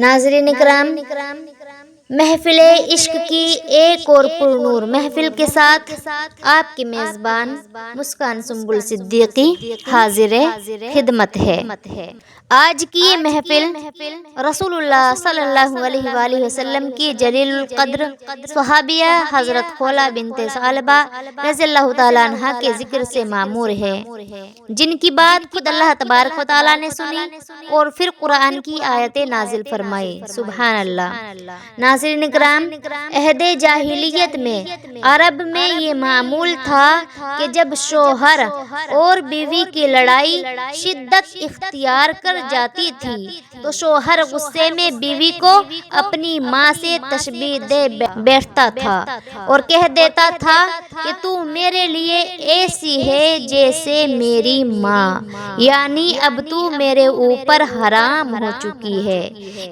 ناظرین اکرام، محفل عشق کی ایک اور پرنور محفل کے ساتھ آپ کی میزبان مسکان سنبل صدیقی حاضر خدمت ہے۔ آج کی یہ محفل رسول اللہ صلی اللہ علیہ وآلہ وسلم کی جلیل القدر صحابیہ حضرت خولہ بنت ثعلبہ رضی اللہ تعالیٰ عنہا کے ذکر سے معمور ہے، جن کی بات خود اللہ تبارک و تعالیٰ نے سنی اور پھر قرآن کی آیتیں نازل فرمائی۔ سبحان اللہ۔ ناظرین اکرام، عہد جاہلیت میں عرب میں یہ معمول تھا کہ جب شوہر اور بیوی کی لڑائی شدت اختیار کر جاتی تھی تو شوہر غصے میں بیوی کو اپنی ماں سے تشبیہ دے بیٹھتا تھا اور کہہ دیتا تھا کہ تو میرے لیے ایسی ہے جیسے میری ماں، یعنی اب تو میرے اوپر حرام ہو چکی ہے۔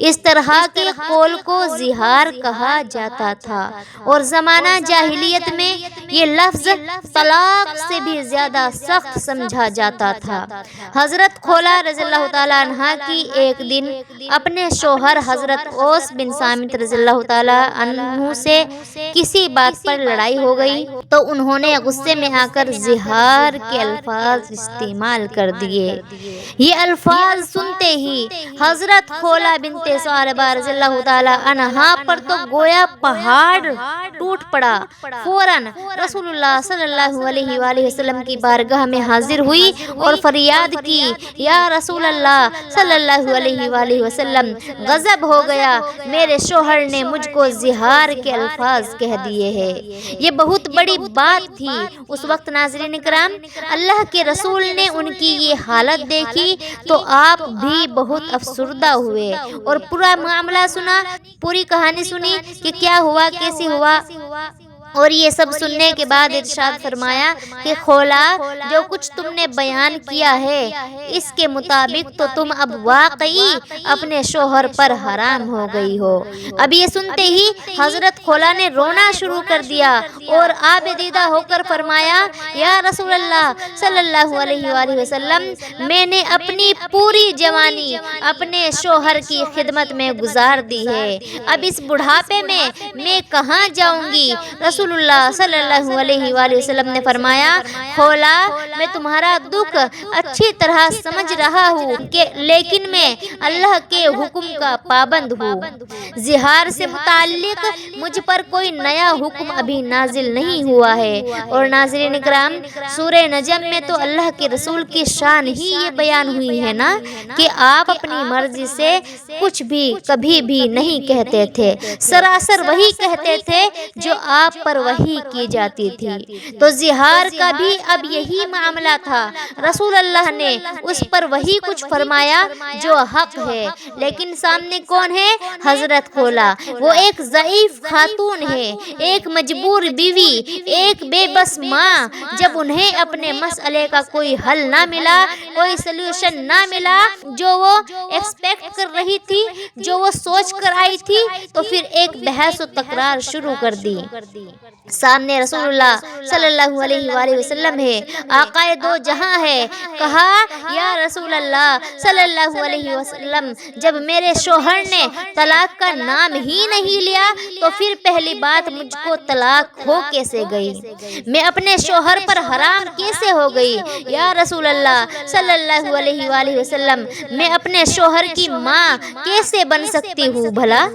اس طرح کے قول کو زہار کہا جاتا تھا اور زمانہ جاہلیت میں یہ لفظ طلاق سے بھی زیادہ سخت سمجھا جاتا تھا۔ حضرت خولہ رضی اللہ تعالیٰ عنہا کی ایک دن اپنے شوہر حضرت اوس بن صامت رضی اللہ تعالیٰ عنہ سے کسی بات پر لڑائی ہو گئی تو انہوں نے غصے میں آ کر زہار کے الفاظ استعمال کر دیے۔ یہ الفاظ سنتے ہی حضرت خولہ بنت ثعلبہ رضی اللہ تعالیٰ عنہا پر تو گویا پہاڑ ٹوٹ پڑا۔ فوراً رسول اللہ صلی اللہ علیہ وآلہ وسلم کی بارگاہ میں حاضر ہوئی اور فریاد کی، یا رسول اللہ صلی اللہ علیہ وآلہ وسلم، غضب ہو گیا، میرے شوہر نے مجھ کو زہار کے الفاظ کہہ دیے ہیں۔ یہ بہت بڑی بات تھی اس وقت۔ ناظرین اکرام، اللہ کے رسول نے ان کی یہ حالت دیکھی تو آپ بھی بہت افسردہ ہوئے اور پورا معاملہ سنا، پوری کہانی سنی کہ کیا ہوا، کیسے ہوا، اور یہ سب سننے کے بعد ارشاد فرمایا کہ خولہ، جو کچھ تم نے بیان کیا ہے اس کے مطابق تو تم اب واقعی اپنے شوہر پر حرام ہو گئی ہو۔ اب یہ سنتے ہی حضرت خولہ نے رونا شروع کر دیا اور آب دیدہ ہو کر فرمایا، یا رسول اللہ صلی اللہ علیہ وآلہ وسلم، میں نے اپنی پوری جوانی اپنے شوہر کی خدمت میں گزار دی ہے، اب اس بڑھاپے میں کہاں جاؤں گی؟ رسول اللہ صلی اللہ علیہ وآلہ وسلم نے فرمایا، خولہ، میں تمہارا دکھ اچھی طرح سمجھ رہا ہوں لیکن میں اللہ کے حکم کا پابند ہوں۔ زہار سے متعلق مجھ پر کوئی نیا حکم ابھی نازل نہیں ہوا ہے۔ اور ناظرین اکرام، سورہ نجم میں تو اللہ کے رسول کی شان ہی یہ بیان ہوئی ہے نا کہ آپ اپنی مرضی سے کچھ بھی کبھی بھی نہیں کہتے تھے، سراسر وہی کہتے تھے جو آپ پر وحی کی جاتی تھی۔ تو زہار کا بھی اب یہی معاملہ تھا۔ رسول اللہ نے اس پر وہی کچھ فرمایا جو حق ہے، لیکن سامنے کون ہے؟ حضرت خولہ۔ وہ ایک ضعیف خاتون ہے، ایک مجبور بیوی، ایک بے بس ماں۔ جب انہیں اپنے مسئلے کا کوئی حل نہ ملا، کوئی سلوشن نہ ملا جو وہ ایکسپیکٹ کر رہی تھی، جو وہ سوچ کر آئی تھی، تو پھر ایک بحث و تکرار شروع کر دی۔ سامنے رسول اللہ صلی اللہ علیہ وآلہ وسلم ہے، آقائے دو جہاں ہے۔ کہا، یا رسول اللہ صلی اللہ علیہ وسلم، جب میرے شوہر نے طلاق کا نام ہی نہیں لیا تو پھر پہلی بات مجھ کو طلاق ہو کیسے گئی؟ میں اپنے شوہر پر حرام کیسے ہو گئی؟ یا رسول اللہ صلی اللہ علیہ وآلہ وسلم، میں اپنے شوہر کی ماں کیسے بن سکتی ہوں بھلا؟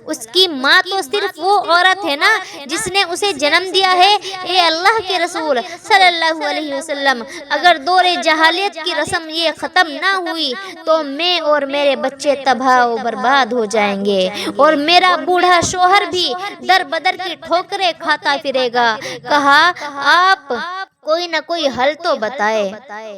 اس کی ماں تو صرف وہ عورت ہے نا جس نے اسے جنم دیا ہے۔ اے اللہ کے رسول صلی اللہ علیہ وسلم، اگر دور جہالیت کی رسم یہ ختم نہ ہوئی تو میں اور میرے بچے تباہ و برباد ہو جائیں گے اور میرا بوڑھا شوہر بھی در بدر کی ٹھوکریں کھاتا پھرے گا۔ کہا، آپ کوئی نہ کوئی حل تو بتائے۔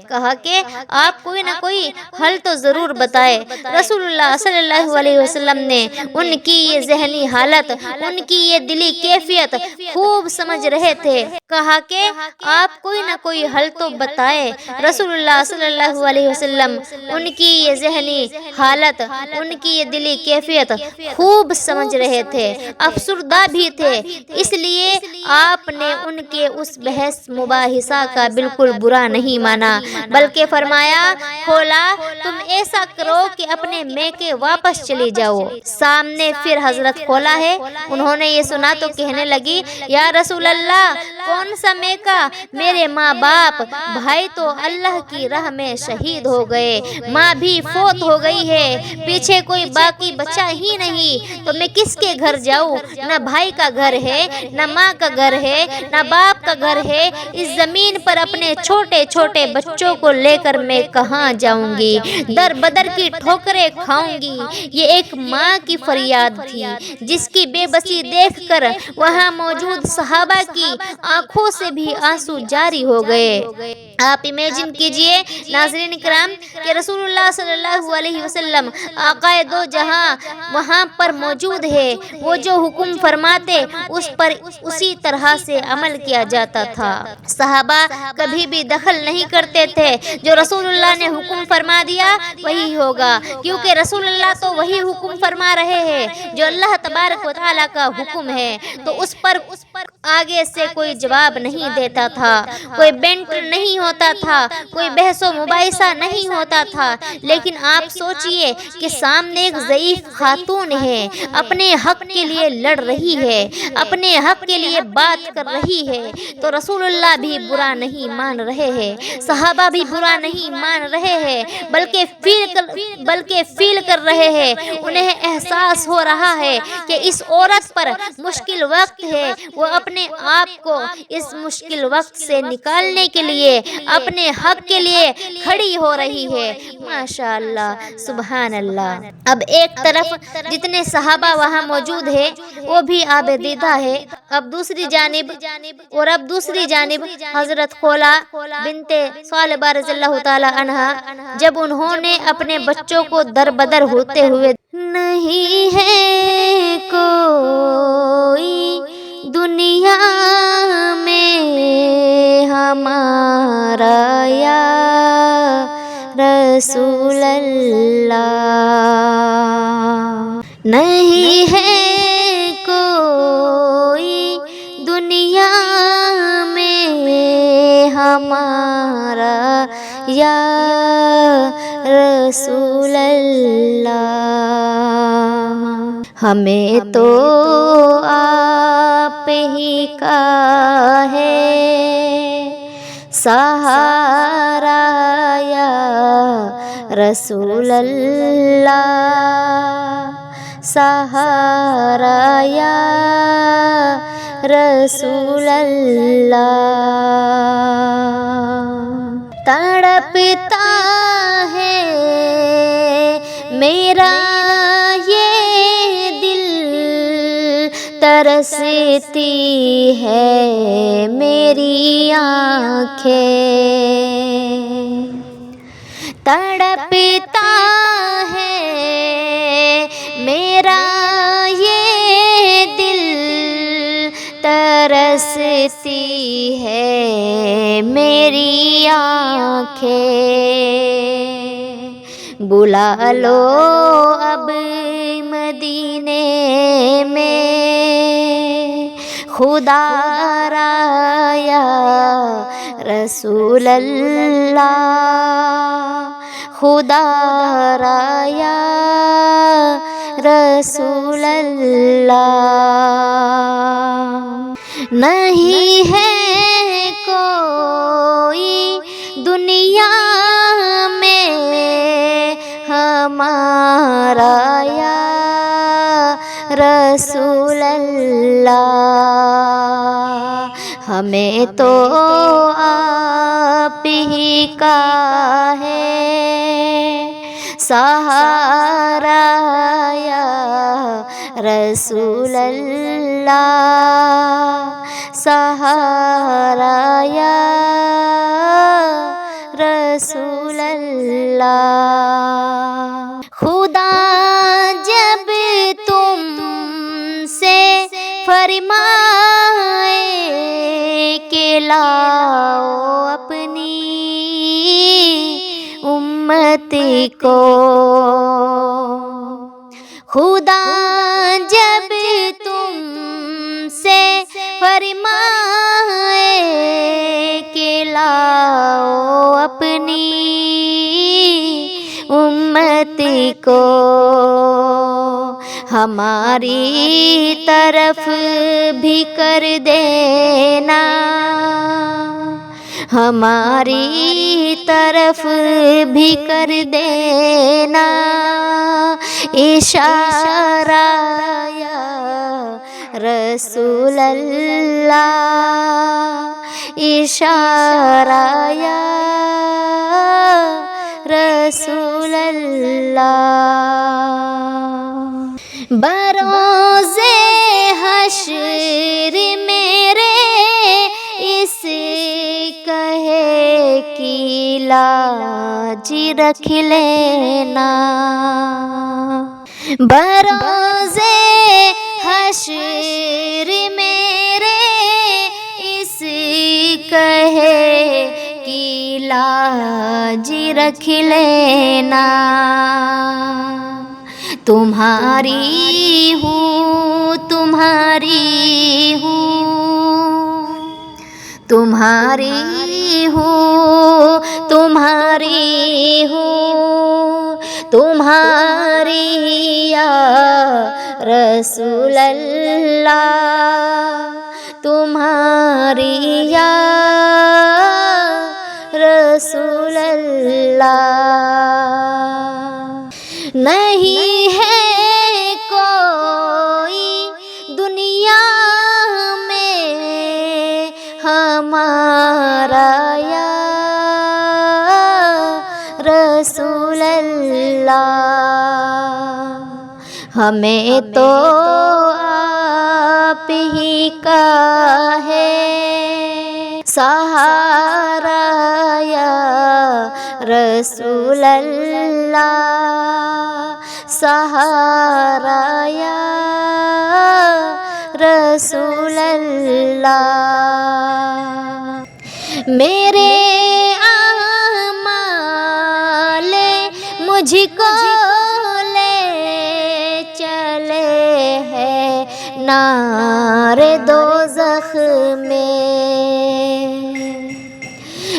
کہا کہ آپ کوئی نہ کوئی حل تو ضرور بتائے۔ رسول اللہ صلی اللہ علیہ وسلم نے ان کی یہ ذہنی حالت، ان کی یہ دلی کیفیت خوب سمجھ رہے تھے۔ کہا کہ آپ کوئی نہ کوئی حل تو بتائے۔ رسول اللہ صلی اللہ علیہ وسلم ان کی یہ ذہنی حالت، ان کی یہ دلی کیفیت خوب سمجھ رہے تھے، افسردہ بھی تھے، اس لیے آپ نے ان کے اس بحث مباحثے مباحثہ کا بالکل برا نہیں مانا، بلکہ فرمایا کھولا تم ایسا کرو کہ اپنے میکے واپس چلی جاؤ۔ سامنے پھر حضرت کھولا ہے، انہوں نے یہ سنا تو کہنے لگی یا رسول اللہ کون سا میکا؟ میرے ماں باپ بھائی تو اللہ کی راہ میں شہید ہو گئے، ماں بھی فوت ہو گئی ہے، پیچھے کوئی باقی بچہ ہی نہیں، تو میں کس کے گھر جاؤں؟ نہ بھائی کا گھر ہے، نہ ماں کا گھر ہے، نہ باپ کا گھر ہے، اس زمین پر اپنے چھوٹے چھوٹے بچوں کو لے کر میں کہاں جاؤں گی؟ در بدر کی ٹھوکریں کھاؤں گی۔ یہ ایک ماں کی فریاد تھی جس کی بے بسی دیکھ کر وہاں موجود صحابہ کی آنکھوں سے بھی آنسو جاری ہو گئے۔ آپ امیجن کیجئے ناظرین کرام کہ رسول اللہ صلی اللہ علیہ وسلم آقائے دو جہاں وہاں پر موجود ہے، وہ جو حکم فرماتے اس پر اسی طرح سے عمل کیا جاتا تھا۔ صحابہ کبھی بھی دخل نہیں کرتے تھے، جو رسول اللہ نے حکم فرما دیا وہی ہوگا، کیونکہ رسول اللہ تو وہی حکم فرما رہے ہیں جو اللہ تبارک و تعالیٰ کا حکم ہے، تو اس پر آگے سے کوئی جواب نہیں دیتا تھا، کوئی بینٹ نہیں ہوتا تھا، کوئی بحث و مباحثہ نہیں ہوتا تھا۔ لیکن آپ سوچئے کہ سامنے ایک ضعیف خاتون ہے، اپنے حق کے لیے لڑ رہی ہے، اپنے حق کے لیے بات کر رہی ہے، تو رسول اللہ بھی برا نہیں مان رہے ہیں، صحابہ بھی برا نہیں مان رہے ہیں، بلکہ فیل کر رہے ہیں، انہیں احساس ہو رہا ہے کہ اس عورت پر مشکل وقت ہے، وہ اپنے آپ کو اس مشکل وقت سے نکالنے کے لیے اپنے حق کے لیے کھڑی ہو رہی ہے۔ ماشاءاللہ سبحان اللہ۔ اب ایک طرف جتنے صحابہ وہاں موجود ہیں وہ بھی آب دیدہ ہے، اب دوسری جانب حضرت خولا بنت ثعلبہ رضی اللہ تعالی عنہا، جب انہوں نے اپنے بچوں کو در بدر ہوتے ہوئے نہیں ہے کوئی دنیا میں ہمارا یا رسول اللہ، نہیں ہے کوئی دنیا میں ہمارا یا رسول اللہ، ہمیں تو آپ ہی کا ہے سہارا یا رسول اللہ، سہارا یا رسول اللہ۔ تڑپتا ہے میرا یہ دل، ترستی ہے میری آنکھیں، تڑپتا ہے میرا یہ دل، ترستی ہے میری آنکھیں، بلا لو اب مدینے میں خدا را یا رسول اللہ، خدا را یا رسول اللہ، نہیں ہے کوئی دنیا میں ہمارا یا رسول اللہ، ہمیں تو آپ ہی کا ہے سہارا یا رسول اللہ، سہارا یا رسول اللہ۔ خدا جب تم سے فرمائے کہ لاؤ اپنی امت کو، خدا جب تم سے فرمائے کہ اپنی امت کو ہماری طرف بھی کر دینا، ہماری طرف بھی کر دینا اشارہ یا رسول اللہ، اشارہ یا رسول اللہ۔ بروز حشر میرے اس کہے کی لاج رکھ لینا، بروز حشر میرے اس کہے کی لاج رکھ لینا، تمہاری ہوں تمہاری ہوں، تمہاری ہوں تمہاری ہوں، تمہاری یا رسول اللہ، تمہاری یا رسول اللہ۔ نہیں ہے کوئی دنیا میں ہمارا یا رسول اللہ، ہمیں تو آپ ہی کا ہے سہارا یا رسول اللہ، سہارا یا رسول اللہ۔ میرے اعمال مجھ کو لے چلے ہیں نار دوزخ میں،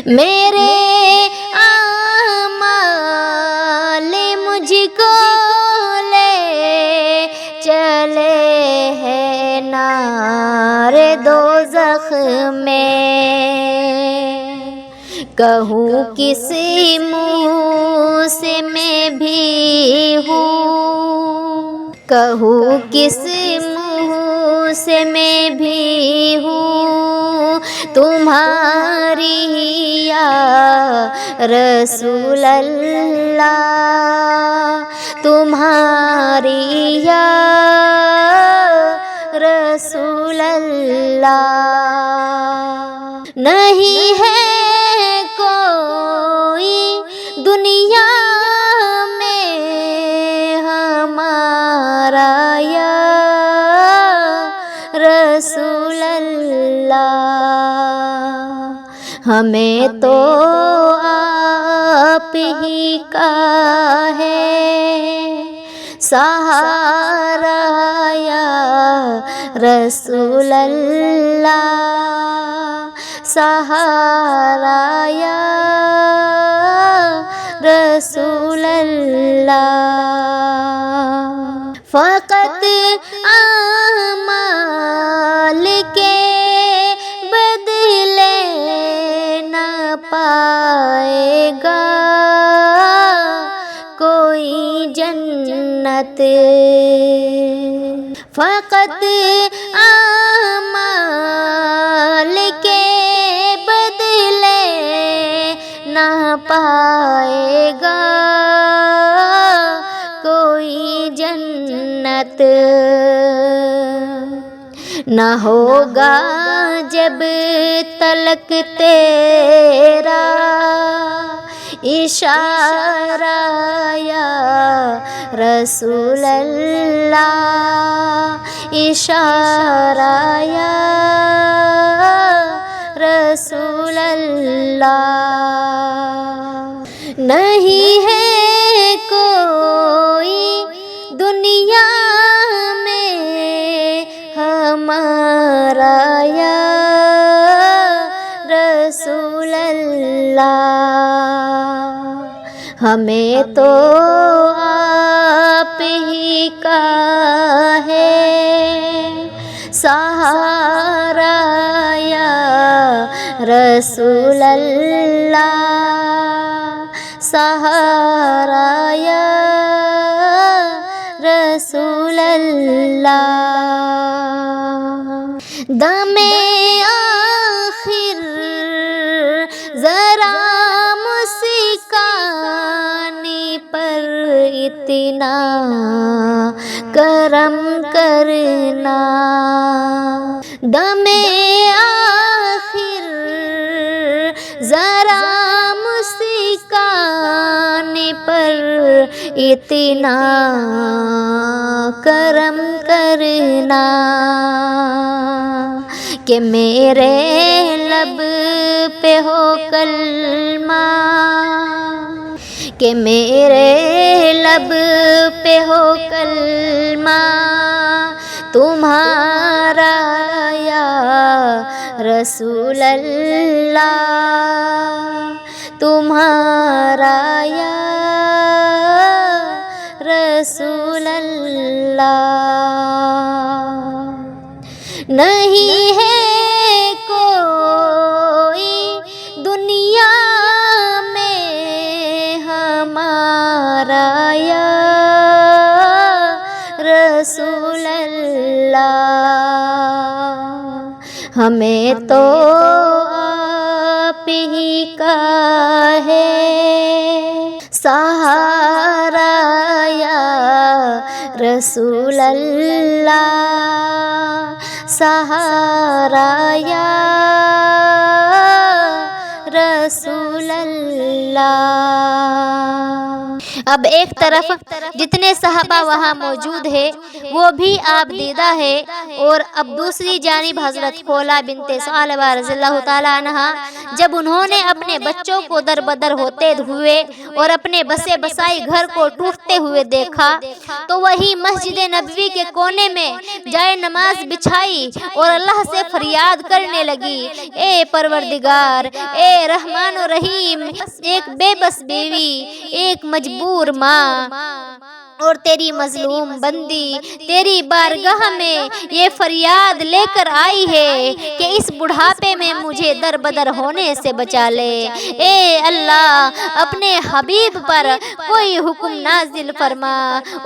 میرے اعمال مجھ کو لے چلے ہیں نار دوزخ میں، کہوں کس منہ سے میں بھی ہوں، کہوں کس منہ سے میں بھی ہوں تمہاری یا رسول اللہ، تمہاری یا رسول اللہ۔ نہیں ہے کوئی دنیا میں ہمارا یا رسول اللہ، ہمیں تو آپ ہی کا ہے سہارا یا رسول اللہ، سہارا یا رسول اللہ۔ فقط اعمال کے بدلے نہ پائے گا کوئی جنت، فقط اعمال کے بدلے نہ پائے گا کوئی جنت، نہ ہوگا جب تلک تیرا اشارہ یا رسول اللہ، اشارہ یا رسول اللہ۔ نہیں ہے کوئی دنیا میں ہمارا یا رسول اللہ، ہمیں تو آپ ہی کا ہے سہارا یا رسول اللہ، سہارا یا رسول اللہ۔ دم آخر ذرا مسکانی پر اتنا کرم کرنا، دم آخر ذرا مسکانی پر اتنا کرم کرنا کہ میرے لب پہ ہو کلمہ، کہ میرے لب پہ ہو کلمہ تمہارا یا رسول اللہ، تمہارا یا رسول اللہ۔ نہیں ہے کوئی دنیا میں ہمارا یا رسول اللہ، ہمیں تو آپ ہی کا ہے سہارا یا رسول اللہ، سہارا یا رسول اللہ۔ اب ایک طرف جتنے صحابہ وہاں موجود ہیں وہ بھی آپ دیدہ ہے، اور اب دوسری جانب حضرت خولا بنت ثعلبہ رضی اللہ تعالی عنہ جب انہوں نے اپنے بچوں کو در بدر ہوتے ہوئے اور اپنے بسے بسائی گھر کو ٹوٹتے ہوئے دیکھا تو وہی مسجد نبوی کے کونے میں جائے نماز بچھائی اور اللہ سے فریاد کرنے لگی، اے پروردگار، اے رحمان و رحیم، ایک بے بس بیوی، ایک مجبور ماں اور تیری مظلوم بندی تیری بارگاہ میں یہ فریاد لے کر آئی ہے کہ اس بڑھاپے میں مجھے در بدر ہونے سے بچا لے۔ اے اللہ، اپنے حبیب پر کوئی حکم نازل فرما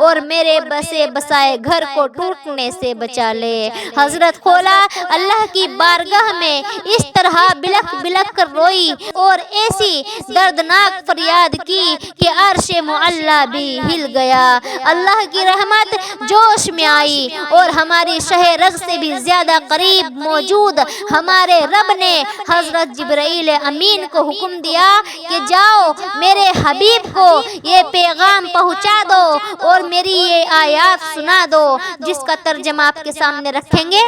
اور میرے بسے بسائے گھر کو ٹوٹنے سے بچا لے۔ حضرت خولا اللہ کی بارگاہ میں اس طرح بلک بلک کر روئی اور ایسی دردناک فریاد کی کہ عرش معلی بھی ہل گیا۔ اللہ کی رحمت جوش میں آئی اور ہماری شہ رگ سے بھی زیادہ قریب موجود ہمارے رب نے حضرت جبرائیل امین کو حکم دیا کہ جاؤ میرے حبیب کو یہ پیغام پہنچا دو اور میری یہ آیات سنا دو، جس کا ترجمہ آپ کے سامنے رکھیں گے۔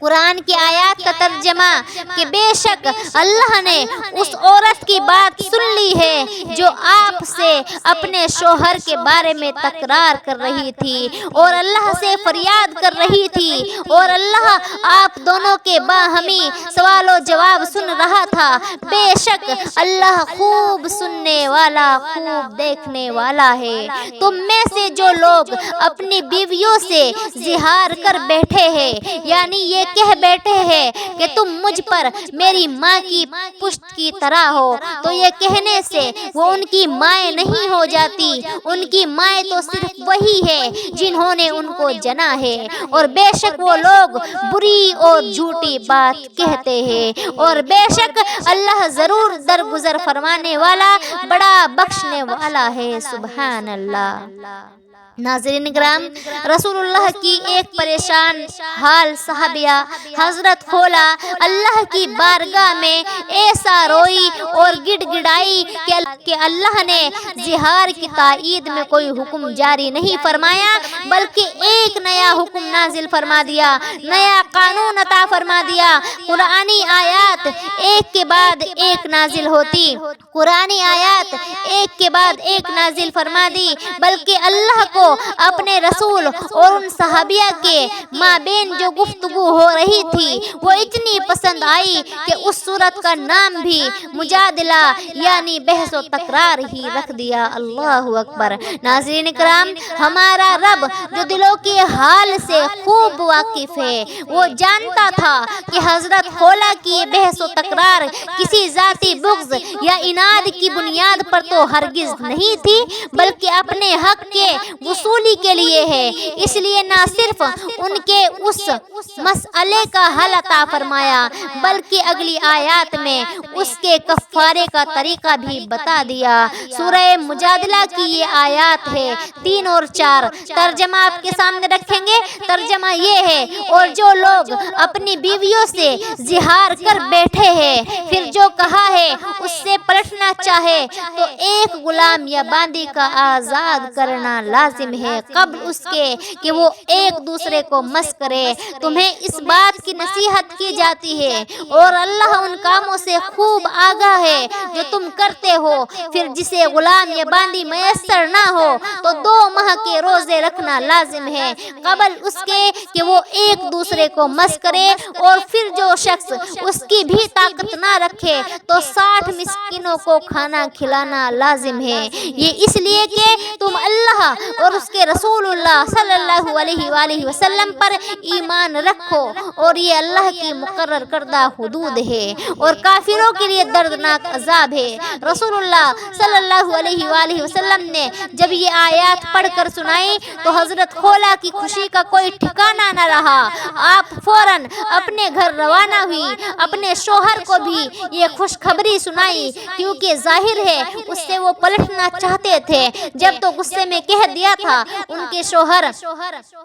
قرآن کی آیات کا ترجمہ کہ بے شک اللہ نے اس عورت کی بات سن لی ہے جو آپ سے اپنے شوہر کے بارے میں تکرار کر رہی تھی اور اللہ سے فریاد کر رہی تھی، اور اللہ آپ دونوں کے باہمی سوال و جواب سن رہا تھا۔ بے شک اللہ خوب سننے والا، خوب دیکھنے والا ہے۔ تم میں سے جو لوگ اپنی بیویوں سے زہار کر بیٹھے ہیں، یعنی یہ کہہ بیٹھے ہیں کہ تم مجھ پر میری ماں کی پشت کی طرح ہو، تو یہ کہنے سے وہ ان کی مائیں نہیں ہو جاتی، ان کی مائیں تو صرف وہی ہے جنہوں نے ان کو جنا ہے، اور بے شک وہ لوگ بری اور جھوٹی بات کہتے ہیں، اور بے شک اللہ ضرور درگزر فرمانے والا، بڑا بخشنے والا ہے۔ سبحان اللہ۔ ناظرین کرام، رسول اللہ کی ایک پریشان حال صحابیہ حضرت خولا اللہ کی بارگاہ میں ایسا روئی اور گڑ گڑائی کہ اللہ نے زہار کی تائید میں کوئی حکم جاری نہیں فرمایا، بلکہ ایک نیا حکم نازل فرما دیا، نیا قانون عطا فرما دیا۔ قرآنی آیات ایک کے بعد ایک نازل ہوتی، قرآنی آیات ایک کے بعد ایک نازل فرما دی، بلکہ اللہ کو اپنے رسول اور ان صحابیہ کے مابین جو گفتگو ہو رہی تھی وہ اتنی پسند آئی کہ اس صورت کا نام بھی مجادلہ یعنی بحث و تکرار ہی رکھ دیا۔ اللہ اکبر۔ ناظرین کرام، ہمارا رب جو دلوں کے حال سے خوب واقف ہے، وہ جانتا تھا کہ حضرت خولا کی بحث و تکرار کسی ذاتی بغض یا اناد کی بنیاد پر تو ہرگز نہیں تھی، بلکہ اپنے حق کے وصولی کے لیے ہے۔ اس لیے نہ صرف ان کے اس مسئلے کا حل عطا فرمایا، بلکہ اگلی آیات میں اس کے کفارے کا طریقہ بھی بتا دیا۔ سورہ مجادلہ کی یہ آیات ہے 3 اور 4۔ ترجمہ آپ کے سامنے رکھیں گے۔ ترجمہ یہ ہے، اور جو لوگ اپنی بیویوں سے زہار کر بیٹھے ہیں، پھر جو کہا ہے اس سے پلٹنا چاہے تو ایک غلام یا باندی کا آزاد کرنا لازم ہے قبل اس کے کہ وہ ایک دوسرے کو مس کرے۔ تمہیں اس بات کی نصیحت کی جاتی ہے اور اللہ ان کاموں سے خوب آگاہ ہے جو تم کرتے ہو۔ پھر جسے غلام یا باندی میسر نہ ہو تو 2 ماہ کے روزے رکھنا لازم ہے قبل اس کے کہ وہ ایک دوسرے کو مس کرے، اور پھر جو شخص اس کی بھی طاقت نہ رکھے تو 60 مسکینوں کو کھانا کھلانا لازم ہے۔ یہ اس لیے کہ تم اللہ اور اس کے رسول اللہ صلی اللہ علیہ وآلہ وسلم پر ایمان رکھو، اور یہ اللہ کی مقرر کردہ حدود ہے اور کافروں کے لیے دردناک عذاب ہے۔ رسول اللہ صلی اللہ علیہ وآلہ وسلم نے جب یہ آیات پڑھ کر سنائی تو حضرت خولا کی خوشی کا کوئی ٹھکانہ نہ رہا۔ آپ فوراً اپنے گھر روانہ ہوئی، اپنے شوہر کو بھی یہ خوشخبری سنائی، کیونکہ ظاہر ہے اس سے وہ پلٹنا چاہتے تھے۔ جب تو غصے میں کہہ دیا تھا، ان کے شوہر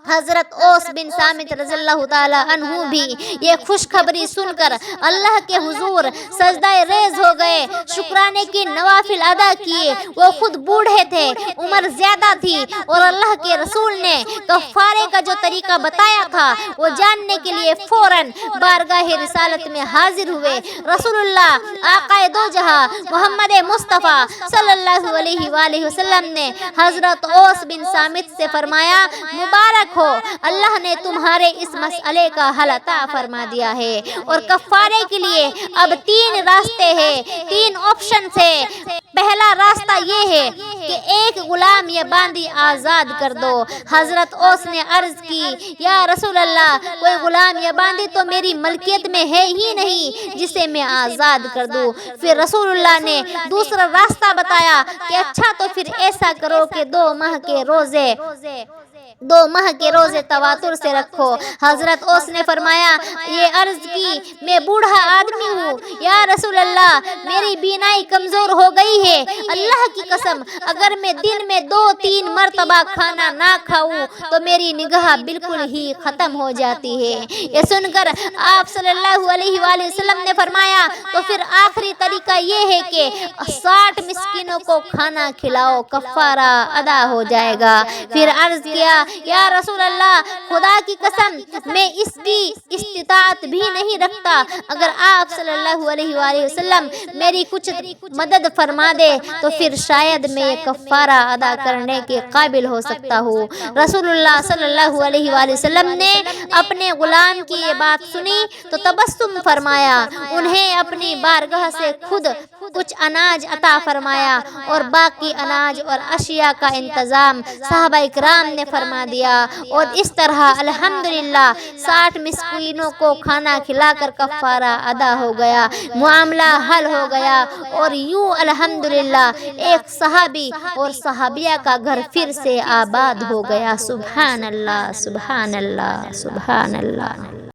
حضرت اوس بن صامت رضی اللہ تعالی عنہ بھی یہ خوشخبری سن کر اللہ کے حضور سجدہ ریز ہو گئے، شکرانے کی نوافل ادا کیے۔ وہ خود بوڑھے تھے، عمر زیادہ تھی، اور اللہ کے رسول نے کفارے کا جو طریقہ بتایا تھا وہ جاننے کے لیے فوراً بارگاہ رسالت میں حاضر ہوئے۔ رسول اللہ آقائے دو جہاں محمد مصطفیٰ صلی اللہ علیہ وآلہ وسلم نے حضرت اوس بن صامت سے فرمایا، مبارک ہو، اللہ نے تمہارے اس مسئلے کا حل عطا فرما دیا ہے، اور کفارے کے لیے اب 3 راستے ہیں، 3 آپشنز ہیں۔ پہلا راستہ یہ ہے کہ ایک غلام یا باندی آزاد کر دو۔ حضرت اوس نے عرض کی، یا رسول اللہ، کوئی غلام یا باندی تو میری ملکیت میں ہے ہی نہیں جسے میں آزاد کر دوں۔ پھر رسول اللہ نے دوسرا راستہ بتایا کہ اچھا تو پھر ایسا کرو کہ 2 ماہ کے روزے تواتر سے رکھو۔ حضرت اوس نے فرمایا، یہ عرض کی، میں بوڑھا آدمی ہوں، یا رسول اللہ، میری بینائی کمزور ہو گئی ہے، اللہ کی قسم اگر میں دن میں 2-3 مرتبہ کھانا نہ کھاؤں تو میری نگاہ بالکل ہی ختم ہو جاتی ہے۔ یہ سن کر آپ صلی اللہ علیہ وآلہ وسلم نے فرمایا، تو پھر آخری طریقہ یہ ہے کہ 60 مسکینوں کو کھانا کھلاؤ، کفارہ ادا ہو جائے گا۔ پھر عرض کیا، یا رسول اللہ، خدا کی قسم میں اس کی استطاعت بھی نہیں رکھتا، اگر آپ صلی اللہ علیہ وآلہ وسلم میری کچھ مدد فرما دے تو پھر شاید میں یہ کفارہ ادا کرنے کے قابل ہو سکتا ہوں۔ رسول اللہ صلی اللہ علیہ وآلہ وسلم نے اپنے غلام کی یہ بات سنی تو تبسم فرمایا، انہیں اپنی بارگاہ سے خود کچھ اناج عطا فرمایا، اور باقی اناج اور اشیاء کا انتظام صحابہ اکرام نے فرما دیا، اور اس طرح الحمدللہ 60 مسکینوں کو کھانا کھلا کر کفارہ ادا ہو گیا، معاملہ حل ہو گیا، اور یوں الحمدللہ ایک صحابی اور صحابیہ کا گھر پھر سے آباد ہو گیا۔ سبحان اللہ، سبحان اللہ، سبحان اللہ۔